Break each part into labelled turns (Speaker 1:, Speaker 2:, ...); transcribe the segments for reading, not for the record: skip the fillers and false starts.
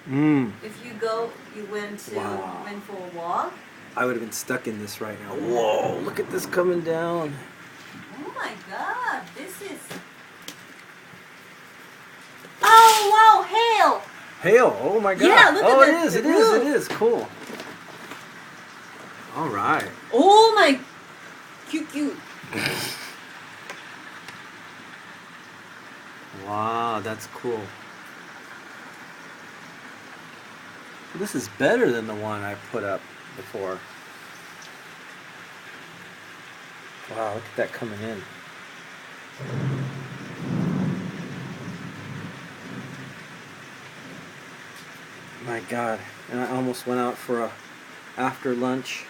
Speaker 1: If you went for a walk.
Speaker 2: I would have been stuck in this right now. Whoa, look at this coming down.
Speaker 1: Oh my God, this is... Oh wow, hail!
Speaker 2: Hail, oh my God.
Speaker 1: Yeah, look at
Speaker 2: it is, cool. All right.
Speaker 1: Oh my, cute.
Speaker 2: Wow, that's cool. This is better than the one I put up before. Wow, look at that coming in. My God, and I almost went out for a after lunch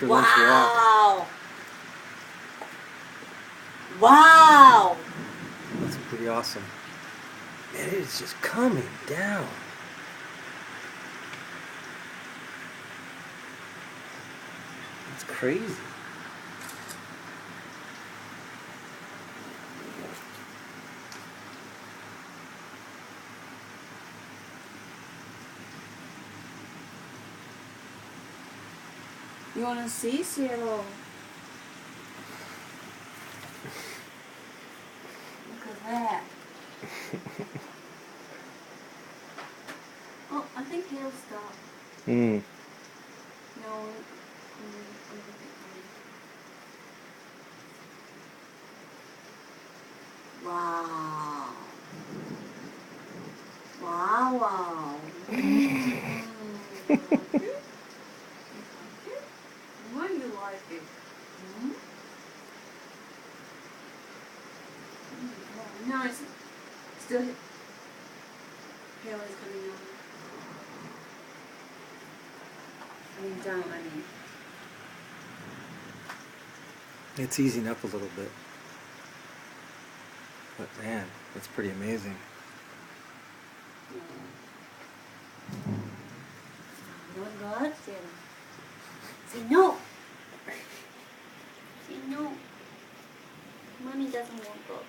Speaker 2: walk.
Speaker 1: Wow!
Speaker 2: That's pretty awesome. Man, it is just coming down. That's crazy.
Speaker 1: You wanna see, Cielo? Look at that. Oh, I think hail stopped. No. Wow. Wow. Why do you like it? No, it's still hail is coming out. Down.
Speaker 2: It's easing up a little bit. But man, that's pretty amazing.
Speaker 1: Not God, say no. Say no. Mommy doesn't want God.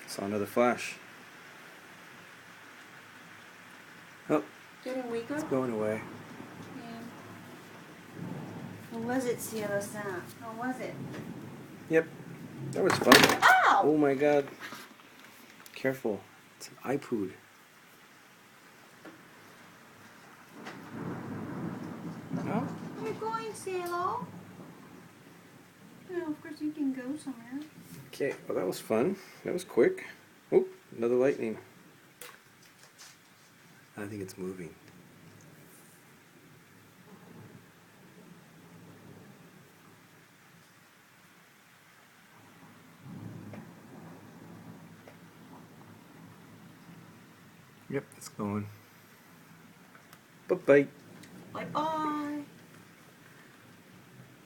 Speaker 2: Saw another flash. Oh,
Speaker 1: Getting weaker?
Speaker 2: it's going away.
Speaker 1: Yeah. How was it, Cielo-san? How was it?
Speaker 2: Yep, that was fun.
Speaker 1: Ow!
Speaker 2: Oh my God. Careful, it's an iPod.
Speaker 1: Where are you going, Cielo? Well, of course you can go somewhere.
Speaker 2: Okay, well that was fun. That was quick. Oh, another lightning. I think it's moving. Yep, it's going. Bye-bye.
Speaker 1: Bye-bye.